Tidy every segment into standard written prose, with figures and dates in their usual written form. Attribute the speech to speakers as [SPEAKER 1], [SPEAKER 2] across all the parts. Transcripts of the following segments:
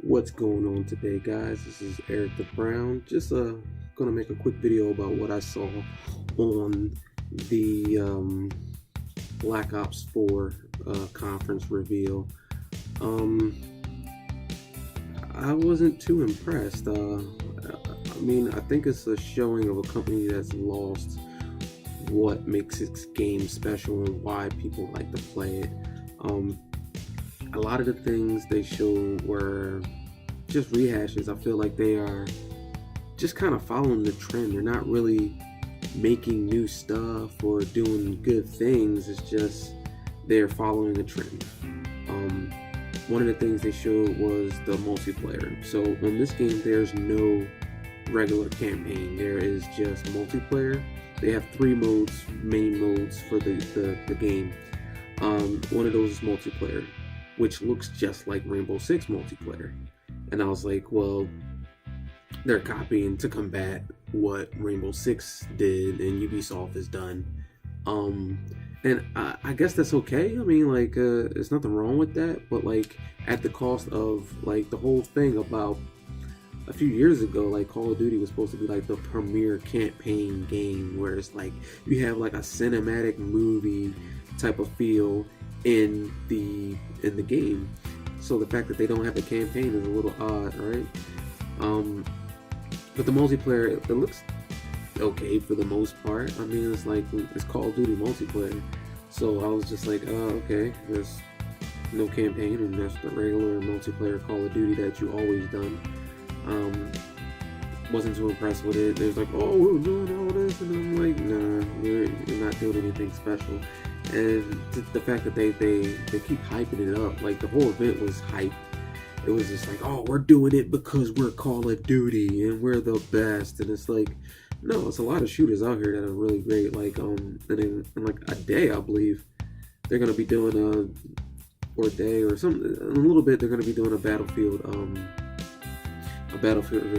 [SPEAKER 1] What's going on today, guys? This is Eric the Brown. Just gonna make a quick video about what I saw on the Black Ops 4 conference reveal. Um, I wasn't too impressed. I think it's a showing of a company that's lost what makes its game special and why people like to play it. A lot of the things they showed were just rehashes. I feel like they are just kind of following the trend. They're not really making new stuff or doing good things. It's just they're following a trend. One of the things they showed was the multiplayer. So on this game, there's no regular campaign. There is just multiplayer. They have three modes, main modes for the game. One of those is multiplayer, which looks just like Rainbow Six multiplayer. And I was like, well, they're copying to combat what Rainbow Six did and Ubisoft has done. And I guess that's okay. I mean, like, there's nothing wrong with that. But, like, at the cost of, like, the whole thing about a few years ago, like, Call of Duty was supposed to be, like, the premier campaign game where it's, like, you have, like, a cinematic movie type of feel in the game. So the fact that they don't have a campaign is a little odd, right? But the multiplayer, it looks okay for the most part. I mean, it's like, it's Call of Duty multiplayer. So I was just like, oh, okay, there's no campaign and there's the regular multiplayer Call of Duty that you always done. Wasn't too impressed with it. There's like, oh, we're doing all this, and I'm like, nah, you're not doing anything special. And the fact that they keep hyping it up, like the whole event was hype. It was just like, oh, we're doing it because we're Call of Duty and we're the best. And it's like, no, it's a lot of shooters out here that are really great. Like, and in like a day, I believe they're gonna be doing or a day or something. In a little bit, they're gonna be doing a Battlefield reveal.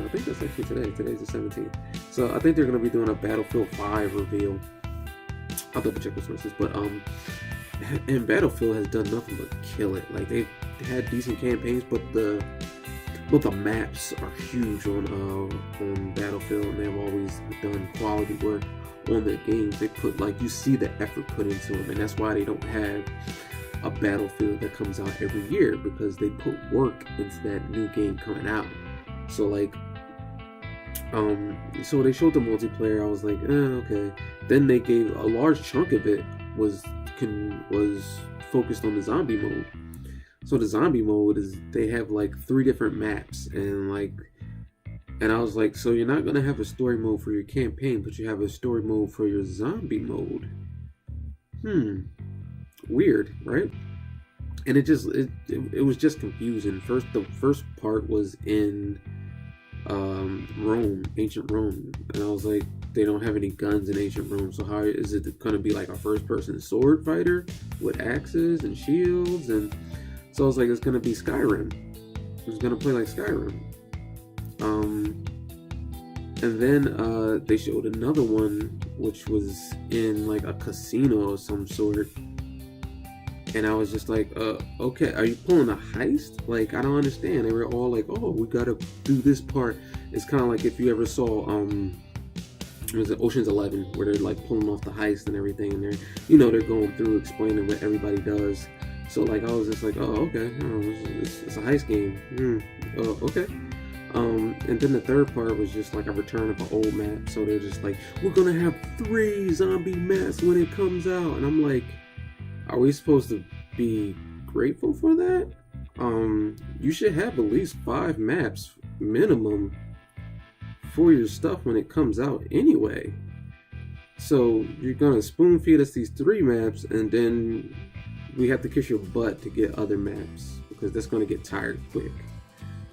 [SPEAKER 1] I think that's actually today. Today's the 17th. So I think they're gonna be doing a Battlefield 5 reveal. I'll double check the sources, but and Battlefield has done nothing but kill it. Like, they've had decent campaigns, but the maps are huge on Battlefield, and they've always done quality work on their games. They put, like, you see the effort put into them, and that's why they don't have a Battlefield that comes out every year, because they put work into that new game coming out. So, like, so they showed the multiplayer. I was like, okay. Then they gave a large chunk of it was focused on the zombie mode. So the zombie mode is, they have like 3 different maps, and I was like, so you're not gonna have a story mode for your campaign, but you have a story mode for your zombie mode. Weird, right? And it was just confusing. The first part was in Rome, ancient Rome, and I was like, they don't have any guns in ancient Rome, so how is it going to be like a first-person sword fighter with axes and shields? And so I was like, it's going to be Skyrim. It's going to play like Skyrim. And then they showed another one, which was in like a casino of some sort. And I was just like, okay, are you pulling a heist? Like, I don't understand. They were all like, oh, we gotta do this part. It's kind of like if you ever saw, was it Ocean's 11, where they're like pulling off the heist and everything, and they're going through explaining what everybody does. So like, I was just like, oh, okay, it's a heist game. Oh, okay. And then the third part was just like a return of an old map. So they're just like, we're gonna have 3 zombie maps when it comes out, and I'm like, are we supposed to be grateful for that? You should have at least 5 maps minimum for your stuff when it comes out anyway. So you're gonna spoon feed us these 3 maps, and then we have to kiss your butt to get other maps, because that's gonna get tired quick.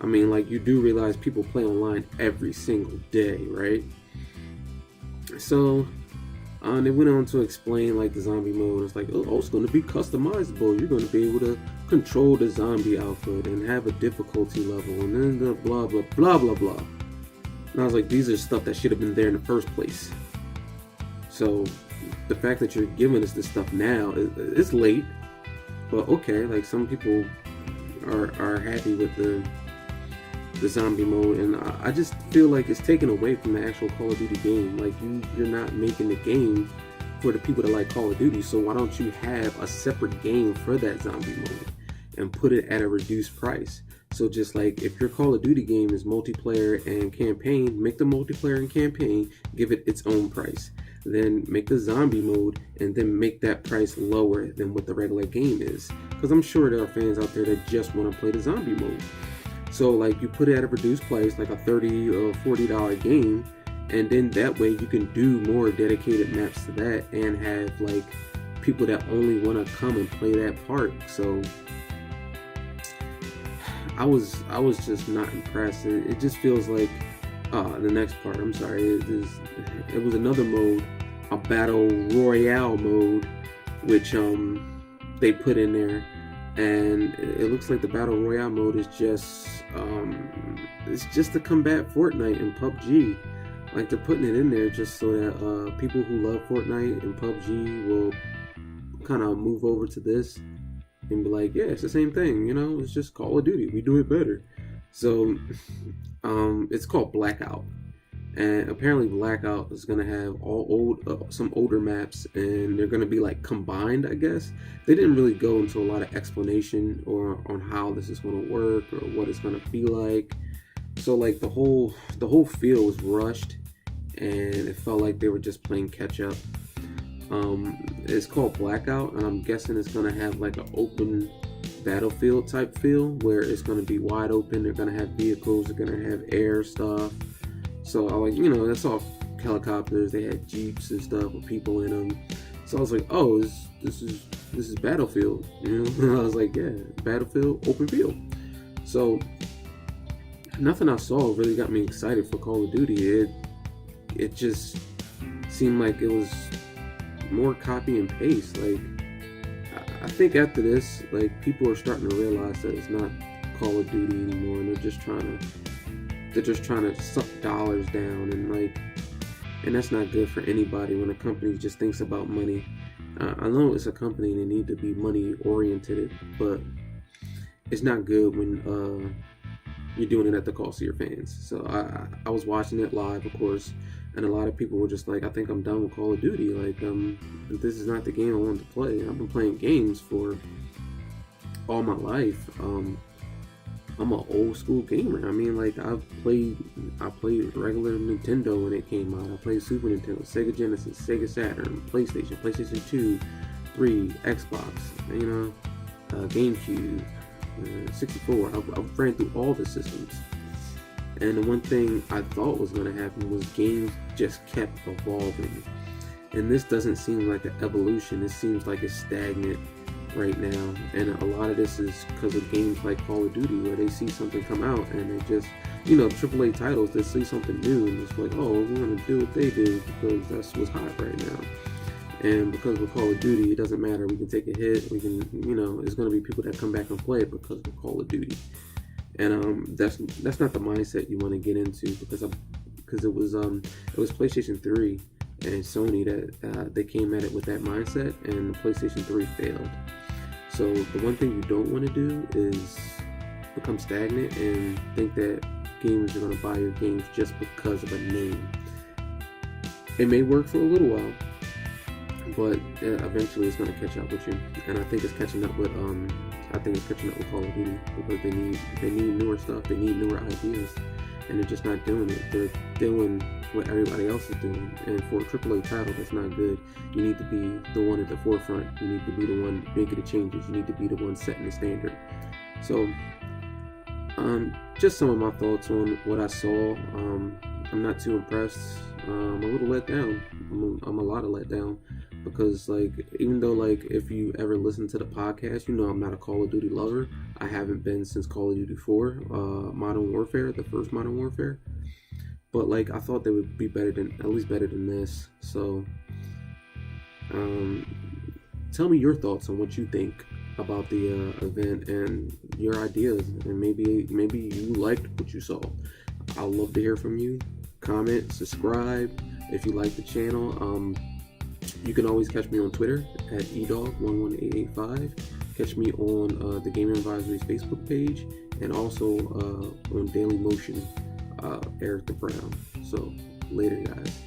[SPEAKER 1] I mean, like, you do realize people play online every single day, right? So they went on to explain like the zombie mode. It's like, oh, it's going to be customizable. You're going to be able to control the zombie outfit and have a difficulty level, and then the blah blah blah blah blah. And I was like, these are stuff that should have been there in the first place. So the fact that you're giving us this stuff now, it's late, but okay. Like, some people are happy with the zombie mode, and I just feel like it's taken away from the actual Call of Duty game. Like you're not making the game for the people that like Call of Duty, so why don't you have a separate game for that zombie mode and put it at a reduced price? So just like if your Call of Duty game is multiplayer and campaign, make the multiplayer and campaign, give it its own price. Then make the zombie mode and then make that price lower than what the regular game is. Because I'm sure there are fans out there that just want to play the zombie mode. So like you put it at a reduced price, like a $30 or $40 game, and then that way you can do more dedicated maps to that and have like people that only want to come and play that part. So I was just not impressed. It just feels like the next part, I'm sorry, it was another mode, a battle royale mode, which they put in there, and it looks like the battle royale mode is just it's just to combat Fortnite and PUBG. Like they're putting it in there just so that people who love Fortnite and PUBG will kind of move over to this and be like, yeah, it's the same thing, you know, it's just Call of Duty, we do it better. So it's called Blackout, and apparently Blackout is gonna have some older maps, and they're gonna be like combined, I guess. They didn't really go into a lot of explanation or on how this is gonna work or what it's gonna be like. So like the whole feel was rushed, and it felt like they were just playing catch up. It's called Blackout, and I'm guessing it's gonna have like an open battlefield type feel where it's gonna be wide open. They're gonna have vehicles, they're gonna have air stuff. So I like, you know, that's all helicopters. They had jeeps and stuff with people in them. So I was like, oh, this is Battlefield, you know? And I was like, yeah, Battlefield, open field. So nothing I saw really got me excited for Call of Duty. It just seemed like it was more copy and paste. Like I think after this, like people are starting to realize that it's not Call of Duty anymore, and they're just trying to suck dollars down, and that's not good for anybody when a company just thinks about money. I know it's a company and they need to be money oriented, but it's not good when you're doing it at the cost of your fans. So I was watching it live, of course, and a lot of people were just like, I think I'm done with Call of Duty. Like, this is not the game I wanted to play. I've been playing games for all my life. I'm an old school gamer. I mean, like I played regular Nintendo when it came out. I played Super Nintendo, Sega Genesis, Sega Saturn, PlayStation 2, 3, Xbox, you know, GameCube, 64. I ran through all the systems. And the one thing I thought was going to happen was games just kept evolving. And this doesn't seem like an evolution. It seems like it's stagnant right now. And a lot of this is because of games like Call of Duty, where they see something come out and they just, you know, AAA titles, they see something new and it's like, oh, we're going to do what they do because that's what's hot right now. And because we're Call of Duty, it doesn't matter. We can take a hit. We can, you know, it's going to be people that come back and play it because we're Call of Duty. And that's not the mindset you want to get into, because it was PlayStation 3 and Sony that they came at it with that mindset, and the PlayStation 3 failed. So the one thing you don't want to do is become stagnant and think that gamers are going to buy your games just because of a name. It may work for a little while, but eventually it's going to catch up with you. And I think it's catching up with Call of Duty, because they need newer stuff, they need newer ideas, and they're just not doing it. They're doing what everybody else is doing, and for a AAA title, that's not good. You need to be the one at the forefront. You need to be the one making the changes. You need to be the one setting the standard. So, just some of my thoughts on what I saw. I'm not too impressed. I'm a little let down. I'm a lot of let down, because like, even though like if you ever listen to the podcast, you know I'm not a Call of Duty lover. I haven't been since Call of Duty 4, Modern Warfare, the first Modern Warfare. But like, I thought they would be at least better than this. So tell me your thoughts on what you think about the event and your ideas, and maybe you liked what you saw. I'd love to hear from you. Comment, subscribe if you like the channel. You can always catch me on Twitter at edog11885. Catch me on the Gaming Advisory's Facebook page, and also on Daily Motion, Eric the Brown. So later, guys.